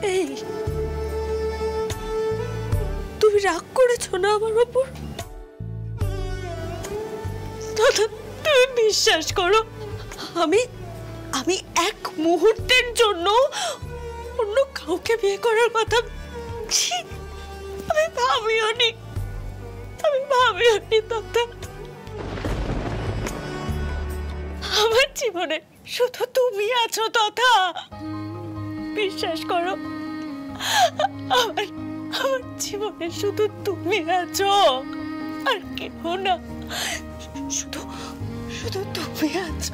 এই তুমি রাগ করেছো না আমার উপর? তুমি বিশ্বাস করো, আমি আমি এক মুহূর্তের জন্য অন্য কাউকে বিয়ে করার কথা আমি ভাবিওনি, দাদা। আমার জীবনে শুধু তুমি আছো তথা, বিশ্বাস করো আমার জীবনে শুধু তুমি আছো, আর কেউ না, শুধু তুমি আছো।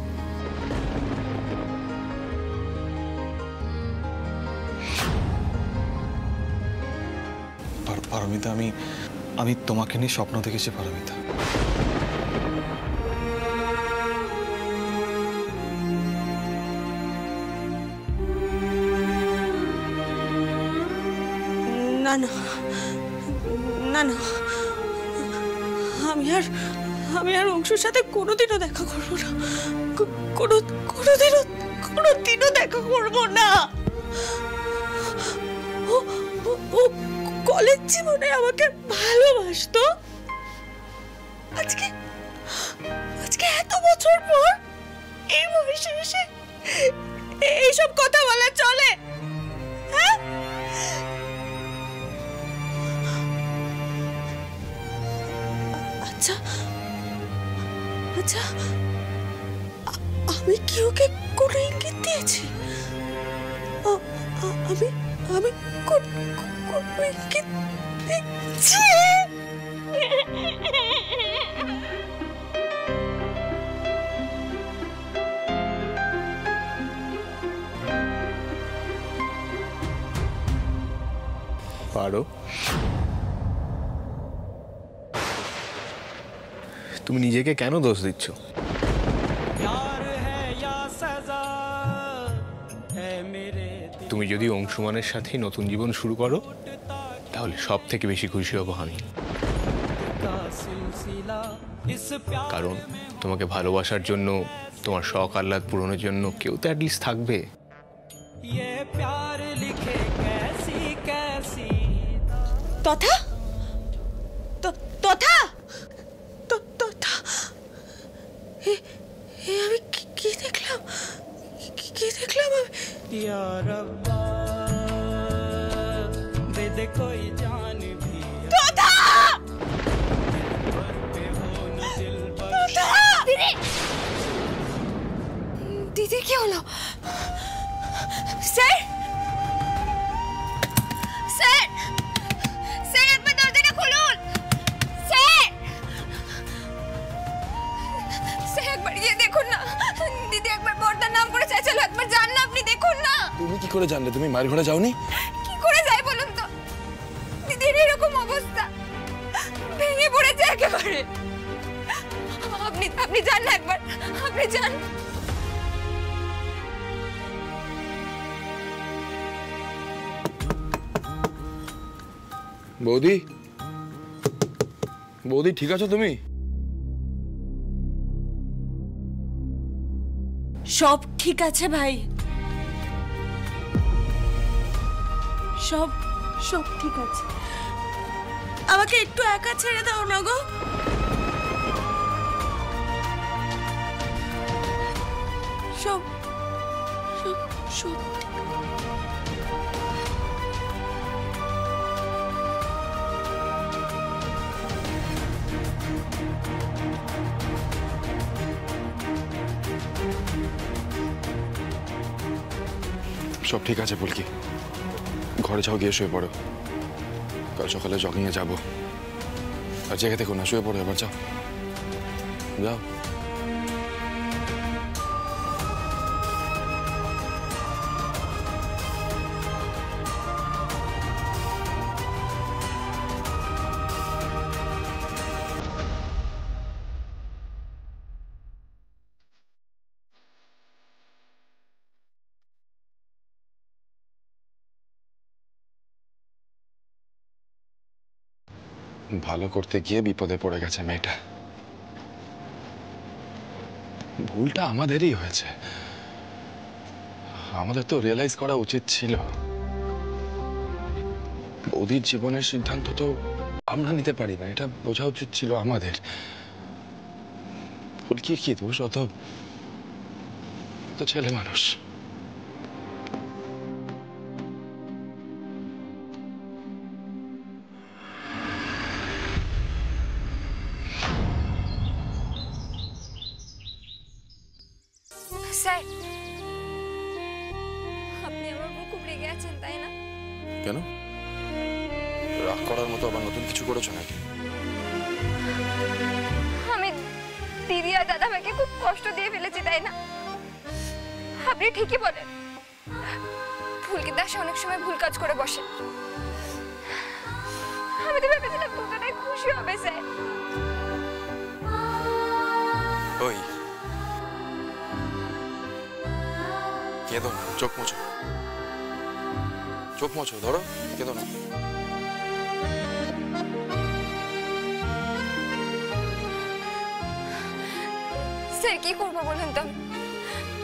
পারমিতা, আমি তোমাকে নিয়ে স্বপ্ন দেখেছি পারমিতা। না না না না, আমি আর অংশুর সাথে কোনোদিনও দেখা করবো না, কোনোদিনও দেখা করবো না। ও কলেজ জীবনে আমাকে ভালোবাসতো, আজকে এত বছর পর এই বয়সে এসে এইসব কথা বলা চলে? হ্যাঁ, আচ্ছা আচ্ছা, আমি কি ওকে কোনো ইঙ্গিত দিয়েছি? আমি কোনো ইঙ্গিত দিচ্ছি? পারো, তুমি নিজেকে কেন দোষ দিচ্ছ? তুমি যদি অংশুমানের সাথে নতুন জীবন শুরু করো তাহলে সব থেকে বেশি খুশি হব আমি, কারণ তোমাকে ভালোবাসার জন্য, তোমার শখ আহ্লাদ পূরণের জন্য কেউ তো অ্যাটলিস্ট থাকবে। তথা তথা তথা, আমি কি দেখলাম, দিদি কি হলো? স্যার, একবার দরজাটা খুলুন। স্যার একবার গিয়ে দেখুন না, দিদি একবার বর্দার নাম করে চাইছিল, একবার যান না আপনি, দেখুন না। তুমি কি করে জানলে? তুমি মায়ের ঘরে যাওনি? কি করে যাই বলুন তো, দিদির এরকম অবস্থা, ভেঙে পড়েছে একেবারে। আপনি যান না একবার, আপনি যান। বৌদি, ঠিক আছো তুমি? সব ঠিক আছে ভাই, সব ঠিক আছে। আমাকে একটু একা ছেড়ে দাও না গো। সব সত্যি। সব ঠিক আছে পুলকি, ঘরে যাও, গিয়ে শুয়ে পড়ো, কাল সকালে জগিংয়ে যাবো। আর জেগে দেখো না, শুয়ে পড়ো এবার, যাও যাও। ভালো করতে গিয়ে বিপদে পড়ে গেছে মেয়েটা। ভুলটা আমাদেরই হয়েছে, আমাদের তো রিয়েলাইজ করা উচিত ছিল। বৌদির জীবনের সিদ্ধান্ত তো আমরা নিতে পারি না, এটা বোঝা উচিত ছিল আমাদের। ফুলকির কি দোষ? অত তো ছেলে মানুষ। স্যার, আপনি আমার উপর খুব রেগে আছেন তাই না? কেন? রাগ করার মতো আবার নতুন কিছু করেছো নাকি? আমি দিদি আর দাদা ভাইকে খুব কষ্ট দিয়ে ফেলেছি তাই না? আপনি ঠিকই বলেন, ফুলকি দাস অনেক সময় ভুল কাজ করে বসে। আমি তো ভেবেছিলাম দুজনেই খুশি হবে স্যার। ওই কেঁদো না, চোখ মোছো, চোখ মোছো, ধরো, কেঁদো না। স্যার কি করবো বলুন তো,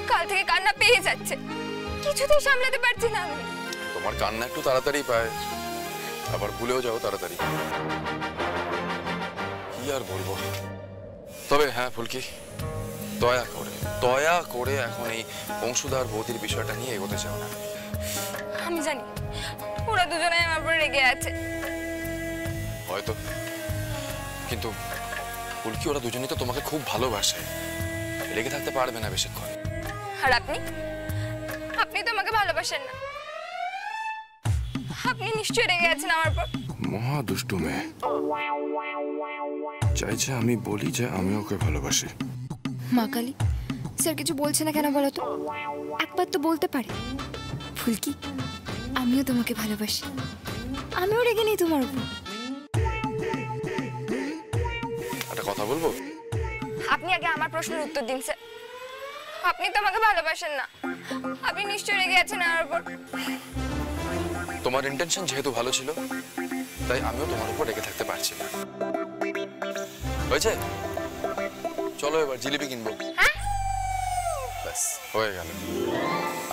কাল থেকে কান্না পেয়ে যাচ্ছে, কিছুতেই সামলাতে পারছি না আমি। তোমার কান্না একটু তাড়াতাড়ি পায়, আবার ভুলেও যাও তাড়াতাড়ি। কি আর বলবো, তবে হ্যাঁ ফুলকি, দয়া করে এখন এই অংশুদার বৌদির বিষয়টা নিয়ে এগোতে চাও না। আমি জানি ওরা দুজনে আমার উপর রেগে আছে, হয়তো, কিন্তু ফুলকি ওরা দুজনেই তো তোমাকে খুব ভালোবাসে, রেগে থাকতে পারবে না বেশিক্ষণ। আর আপনি তো আমাকে ভালোবাসেন না, আপনি নিশ্চয়ই রেগে আছেন আমার উপর। মহা দুষ্টু মেয়ে, চাইছে আমি বলি যে আমি ওকে ভালোবাসি। মা কালী, স্যার কিছু বলছে না কেন বলো তো? একবার তো বলতে পারে, ফুলকি আমিও তোমাকে ভালোবাসি, আমিও রেগে নেই তোমার উপর। একটা কথা বলবো? আপনি আগে আমার প্রশ্নের উত্তর দিন স্যার, আপনি তো আমাকে ভালোবাসেন না, আপনি নিশ্চয়ই রেগে আছেন আমার উপর। তোমার ইন্টেনশন যেহেতু ভালো ছিল, তাই আমিও তোমার উপর রেগে থাকতে পারছি না। হয়েছে, চলো এবার জিলিপি কিনবো। ব্যাস হয়ে গেল,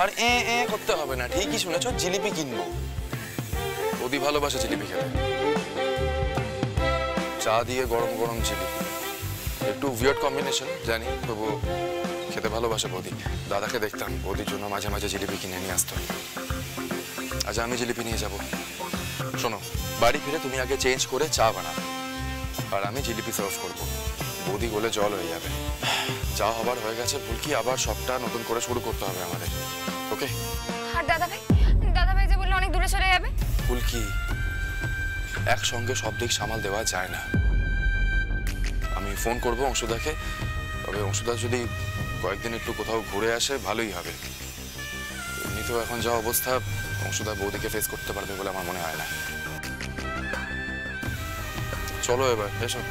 আর করতে হবে না, ঠিকই শুনেছ, জিলিপি কিনবো। বৌদি ভালোবাসে জিলিপি খেতে, চা দিয়ে গরম গরম জিলিপি, একটু উইয়ার্ড কম্বিনেশন জানি, তবু খেতে ভালোবাসে বৌদি। দাদাকে দেখতাম বৌদির জন্য মাঝে মাঝে জিলিপি কিনে নিয়ে আসতো। আজ আমি জিলিপি নিয়ে যাব। শোনো, বাড়ি ফিরে তুমি আগে চেঞ্জ করে চা বানাবে, আর আমি জিলিপি সার্ভ করবো। বৌদি গলে জল হয়ে যাবে। যা হবার হয়ে গেছে ফুলকি, আবার সবটা নতুন করে শুরু করতে হবে আমাদের, ওকে? আর দাদা ভাই যে বললো অনেক দূরে চলে যাবে। ফুলকি, একসঙ্গে সব দিক সামাল দেওয়া যায় না। আমি ফোন করবো অংশুদাকে, তবে অংশুদা যদি কয়েকদিন একটু কোথাও ঘুরে আসে ভালোই হবে। এমনিতেও এখন যা অবস্থা, অংশুদা বৌদিকে ফেস করতে পারবে বলে আমার মনে হয় না। চলো এবার, এসো।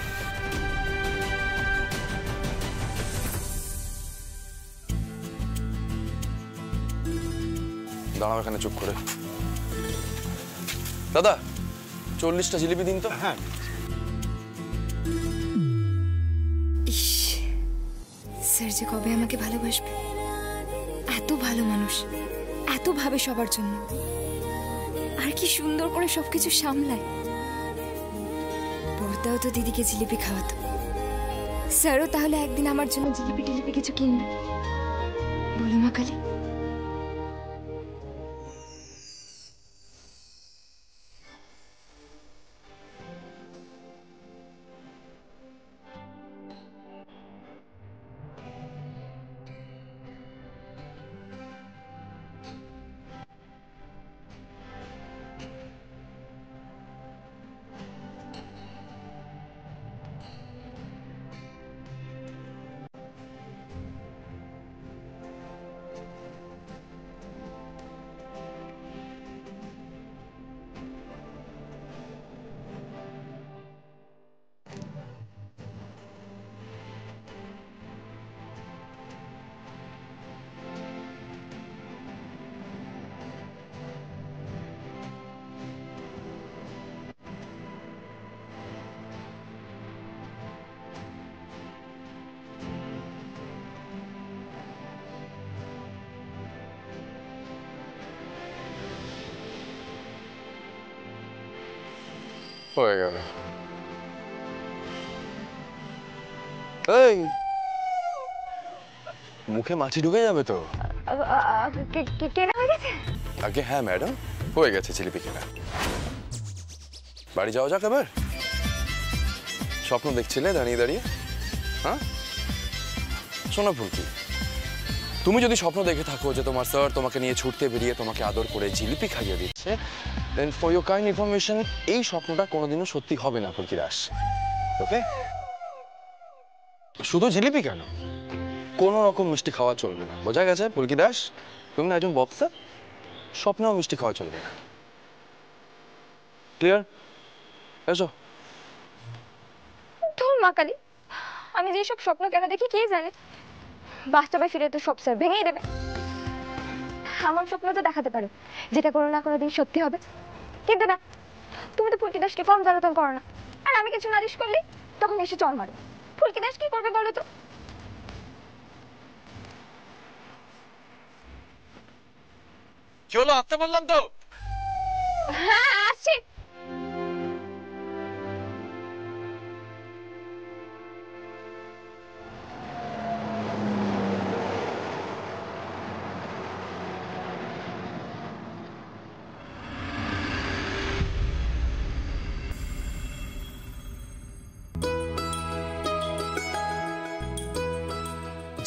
দাঁড়াও এখানে চুপ করে। দাদা, 40টা জিলিপি দিন তো। হ্যাঁ। ইস, স্যার যে কবে আমাকে ভালোবাসবে। এত ভালো মানুষ, এত ভাবে সবার জন্য, আর কি সুন্দর করে সবকিছু সামলায়। বড়দাও তো দিদিকে জিলিপি খাওয়াতো, স্যারও তাহলে একদিন আমার জন্য জিলিপি টিলিপি কিছু কিনবে, বলো মা কালী? হয়ে গেল। এই মুখে মাছি ঢুকে যাবে তো। কেনা হয়ে গেছে? আগে হ্যাঁ ম্যাডাম, হয়ে গেছে জিলিপি কেনা। বাড়ি যাওয়া যাক এবার। স্বপ্ন দেখছিলে দাঁড়িয়ে দাঁড়িয়ে? হ্যাঁ শোনো ফুলকি, তুমি যদি স্বপ্ন দেখে থাকো যে তোমার স্যার তোমাকে নিয়ে ছুটতে বেরিয়ে তোমাকে আদর করে জিলিপি খাইয়ে দিচ্ছে, দেন ফর ইউর কাইন্ড ইনফরমেশন এই স্বপ্নটা কোনোদিনও সত্যি হবে না ফুলকি দাস। ওকে? শুধু জিলিপি কেন, কোনো রকম মিষ্টি খাওয়া চলবে না, বোঝা গেছে ফুলকি দাস? তুমি না একজন বক্সার, স্বপ্নেও মিষ্টি খাওয়া চলবে না। ক্লিয়ার? এসো। ধুর মা কালী, আমি যে সব স্বপ্ন কেন দেখি কে জানে, বাস্তবে ফিরে তো সব স্যার ভেঙেই দেবে। আমার স্বপ্ন তো দেখাতে পারো যেটা কোনো না কোনো দিন সত্যি হবে, কিন্তু না, তুমি তো ফুলকি দাসকে কম জ্বালাতন করো না। আর আমি কিছু নালিশ করলে তখন এসে চল মারো। ফুলকি দাস কি করবে বলো তো? কি হলো, আসতে বললাম তো। হ্যাঁ আসছি।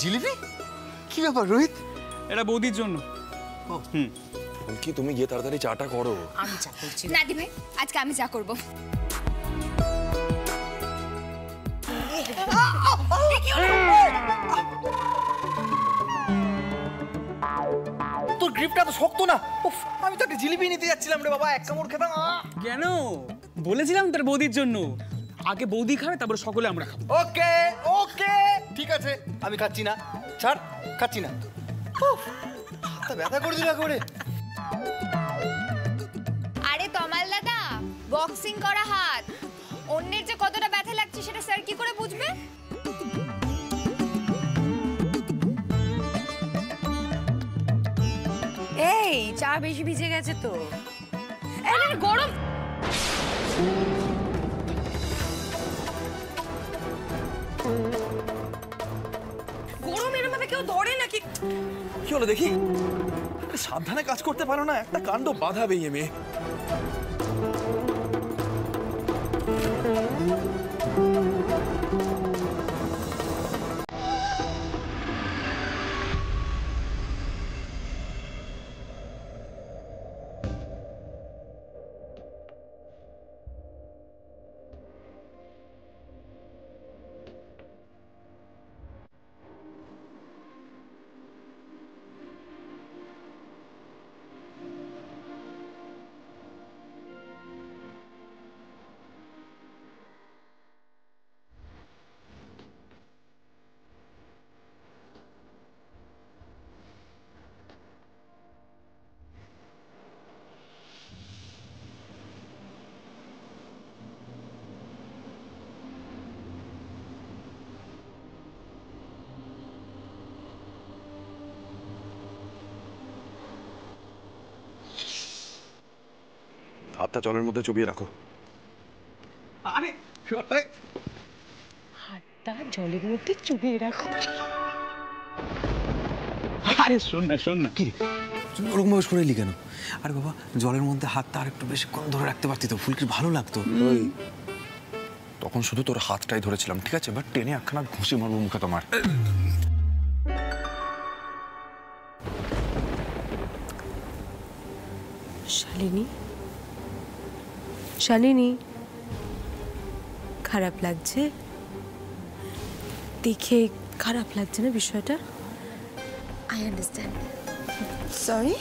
জিলিপি? কি ব্যাপার রোহিত? এটা বৌদির জন্য। ফুলকি তুমি গিয়ে তাড়াতাড়ি চাটা করো। আমি চা করছি না। দি ভাই, আজকে আমি চা করব। তোর গ্রিপটা তো শক্ত না। উফ, আমি তো একটা জিলিপি নিতে যাচ্ছিলাম রে বাবা, এক কামড় খেতাম। কেন? বলেছিলাম তোর বৌদির জন্য। আগে বৌদি খাবে, তারপর সকলে আমরা খাবো। ওকে ওকে ঠিক আছে, আমি খাচ্ছি না। ছাড়, খাচ্ছি না। উফ, হাতটা ব্যথা করে দিল করে। আরে তমাল দাদা, বক্সিং করা হাত, অন্যের যে কতটা ব্যথা লাগছে সেটা স্যার কি করে বুঝবে? এই চা বেশি ভিজে গেছে তো। গরম। গরম এরকম ভাবে কেউ ধরে নাকি? কি হলো দেখি? সাবধানে কাজ করতে পারো না, একটা কাণ্ড বাঁধাবে এই মেয়ে। হাতটা জলের মধ্যে চুবিয়ে রাখো। আরে হাতটা জলের মধ্যে চুবিয়ে রাখো। আরে শোন না কি ওরকম ভাবে সরে এলি কেন? আরে বাবা, জলের মধ্যে হাতটা আর একটু বেশিক্ষণ ধরে রাখতে পারতি তো, ফুলকির ভালো লাগতো। ওই তখন শুধু তোর হাতটাই ধরেছিলাম, ঠিক আছে? বাট টেনে একখানা ঘুষি মারবো মুখে তোমার। শালিনী, শালিনী, খারাপ লাগছে দেখে? খারাপ লাগছে না বিষয়টা? I understand. Sorry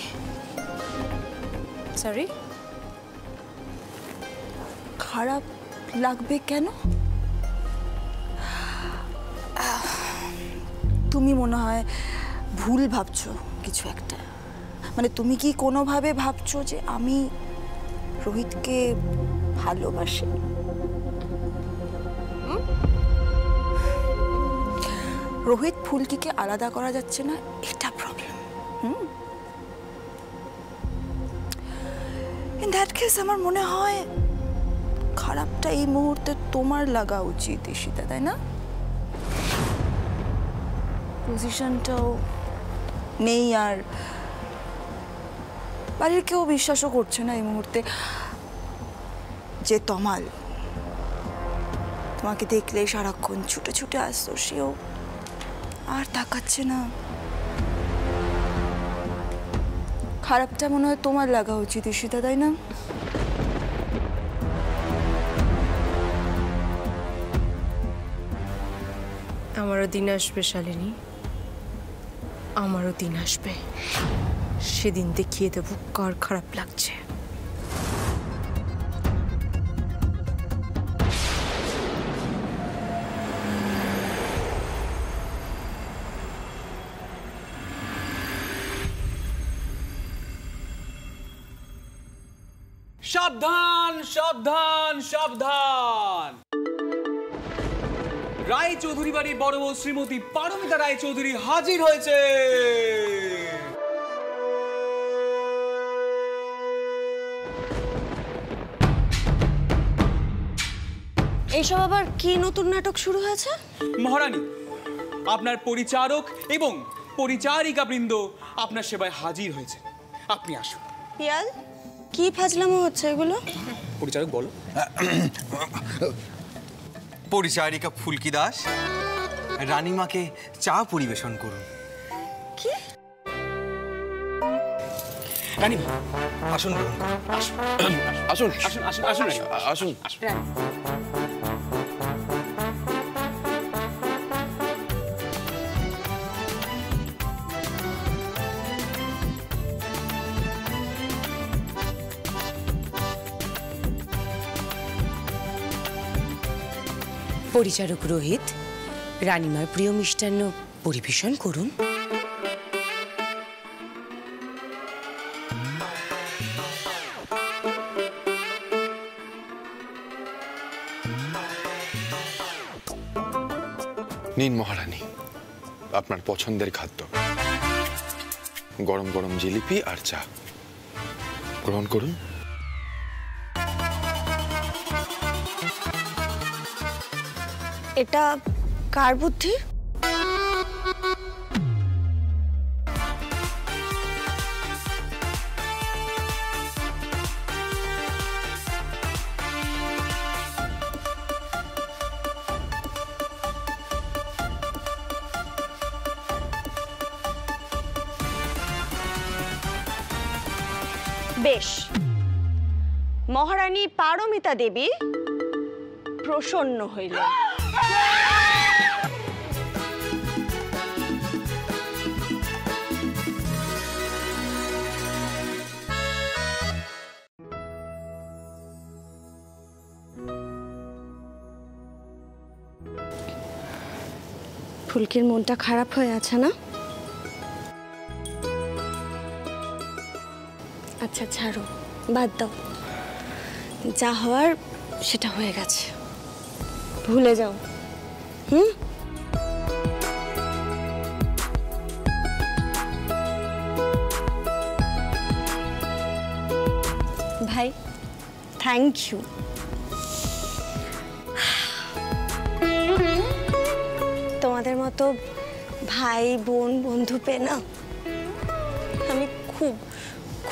sorry. খারাপ লাগবে কেন? তুমি মনে হয় ভুল ভাবছো কিছু একটা। মানে তুমি কি কোনোভাবে ভাবছো যে আমি রোহিতকে ভালোবাসি? রোহিত ফুলকিকে আলাদা করা যাচ্ছে না, এটা প্রবলেম। ইন দ্যাট কেস আমার মনে হয় খারাপটা এই মুহূর্তে তোমার লাগা উচিত ঈশিতা, তাই না? পজিশনটাও নেই, আর বাড়ির কেউ বিশ্বাসও করছে না এই মুহূর্তে যে তমাল তোমাকে দেখলে সারাক্ষণ ছুটে ছুটে আসতো, সেও আর তাকাচ্ছে না। খারাপটা মনে হয় তোমার লাগা উচিত ঈশিতা, তাই না? আমারও দিন আসবে শালিনী, আমারও দিন আসবে, সেদিন দেখিয়ে দেবো কার খারাপ লাগছে। সাবধান সাবধান সাবধান! রায় চৌধুরী বাড়ির বড় বউ শ্রীমতী পারমিতা রায় চৌধুরী হাজির হয়েছে। এইসব আবার কি নতুন নাটক শুরু হয়েছে? মহারানী, আপনার পরিচারক এবং পরিচারিকা বৃন্দ আপনার সেবায় হাজির হয়েছে, আপনি আসুন। পিয়াল, কি ফাজলামো হচ্ছে এগুলো? পরিচারক বলো। পরিচারিকা ফুলকি দাস রানীমাকে চা পরিবেশন করুন। কি? রানীমা আসুন গ্রহণ করুন। আসুন আসুন আসুন আসুন আসুন। পরিচারক রোহিত, রানীমার প্রিয় মিষ্টান্ন পরিবেশন করুন। নিন মহারানী, আপনার পছন্দের খাদ্য, গরম গরম জিলিপি আর চা গ্রহণ করুন। এটা কার বুদ্ধি? বেশ, মহারানী পারমিতা দেবী প্রসন্ন হইলেন। ফুলকির মনটা খারাপ হয়ে আছে না? আচ্ছা ছাড়ো, বাদ দাও, যা হওয়ার সেটা হয়ে গেছে, ভুলে যাও। ভাই, থ্যাংক ইউ। তোমাদের মতো ভাই বোন বন্ধু পেয়ে না আমি খুব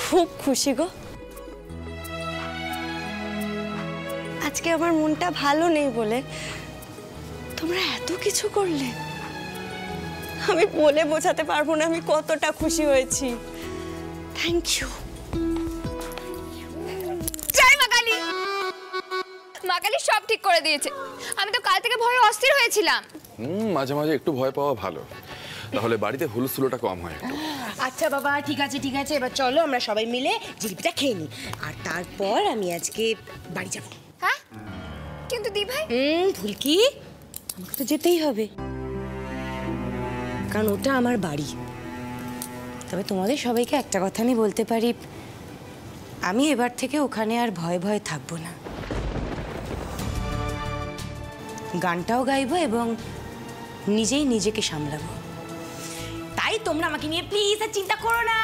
খুব খুশি গো। আজকে আমার মনটা ভালো নেই বলে তোমরা এত কিছু করলে, আমি বলে বোঝাতে পারবো না আমি কতটা খুশি হয়েছি। Thank you. জয় মা কালী! মা কালী সব ঠিক করে দিয়েছে। আমি তো কাল থেকে ভয়ে অস্থির হয়েছিলাম। মাঝে মাঝে একটু ভয় পাওয়া ভালো, তাহলে বাড়িতে হুলস্থুলটা কম হয় একটু। আচ্ছা বাবা, ঠিক আছে ঠিক আছে, এবার চলো আমরা সবাই মিলে জিলিপিটা খেয়ে নিই, আর তারপর আমি আজকে বাড়ি যাব। হ্যাঁ, কিন্তু দি ভাই? ফুলকি, আমাকে তো যেতেই হবে, কারণ ওটা আমার বাড়ি। তবে তোমাদের সবাইকে একটা কথা আমি বলতে পারি, আমি এবার থেকে ওখানে আর ভয়ে ভয়ে থাকবো না। গানটাও গাইবো এবং নিজেই নিজেকে সামলাবো। তাই তোমরা আমাকে নিয়ে প্লিজ আর চিন্তা করো না।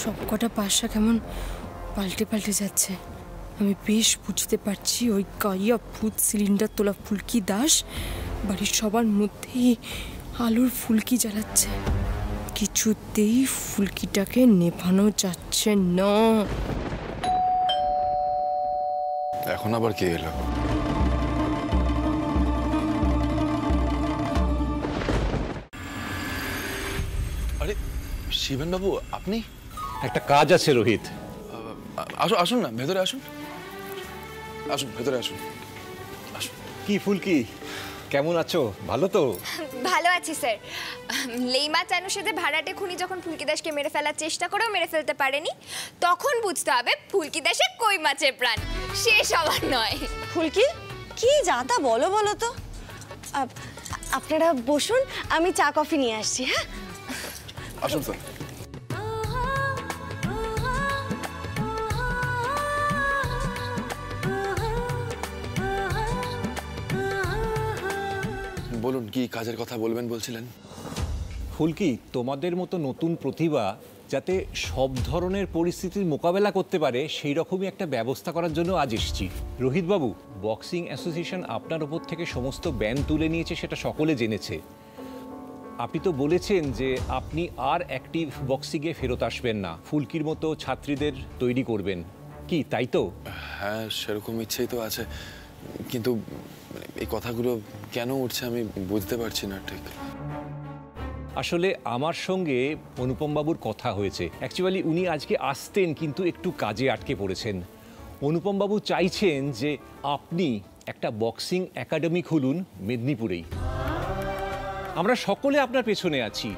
সব কটা পাশা কেমন পাল্টে পাল্টে যাচ্ছে। আমি বেশ বুঝতে পারছি ওই গাইয়া ভূত সিলিন্ডার তোলা ফুলকি দাস বাড়ির সবার মধ্যেই আলোর ফুলকি জ্বালাচ্ছে। কিছুতেই ফুলকিটাকে নেভানো যাচ্ছে না। এখন আবার কে এলো? আরে শিবেন বাবু, আপনি? একটা কাজ আছে রোহিত। আসুন আসুন না, ভেতরে আসুন। আসুন ভেতরে আসুন। আসুন। কি ফুলকি, কেমন আছো? ভালো তো? ভালো আছি স্যার। লেইমা চানুর সাথে ভাড়াটে খুনি যখন ফুলকি দাসকে মেরে ফেলার চেষ্টা করেও মেরে ফেলতে পারেনি, তখন বুঝতে হবে ফুলকি দাসের কই মাছের প্রাণ, সে সবার নয়। ফুলকি কি যা তা বলো বলো তো। আপনারা বসুন, আমি চা কফি নিয়ে আসছি। হ্যাঁ আসুন স্যার। বলুন, কি কাজের কথা বলবেন বলছিলেন? ফুলকি, তোমাদের মতো নতুন প্রতিভা যাতে সব ধরনের পরিস্থিতির মোকাবেলা করতে পারে সেই রকমই একটা ব্যবস্থা করার জন্য আজ এসেছি। রোহিতবাবু, বক্সিং অ্যাসোসিয়েশন আপনার ওপর থেকে সমস্ত ব্যান তুলে নিয়েছে, সেটা সকলে জেনেছে। আপনি তো বলেছেন যে আপনি আর অ্যাক্টিভ বক্সিংয়ে ফেরত আসবেন না, ফুলকির মতো ছাত্রীদের তৈরি করবেন, কি তাই তো? হ্যাঁ, সেরকম ইচ্ছেই তো আছে, কিন্তু এই কথাগুলো কেন উঠছে আমি বুঝতে পারছি না ঠিক। আসলে আমার সঙ্গে অনুপম বাবুর কথা হয়েছে। অ্যাকচুয়ালি উনি আজকে আসতেন, কিন্তু একটু কাজে আটকে পড়েছেন। অনুপম বাবু চাইছেন যে আপনি একটা বক্সিং একাডেমি খুলুন মেদিনীপুরেই। আমরা সকলে আপনার পেছনে আছি।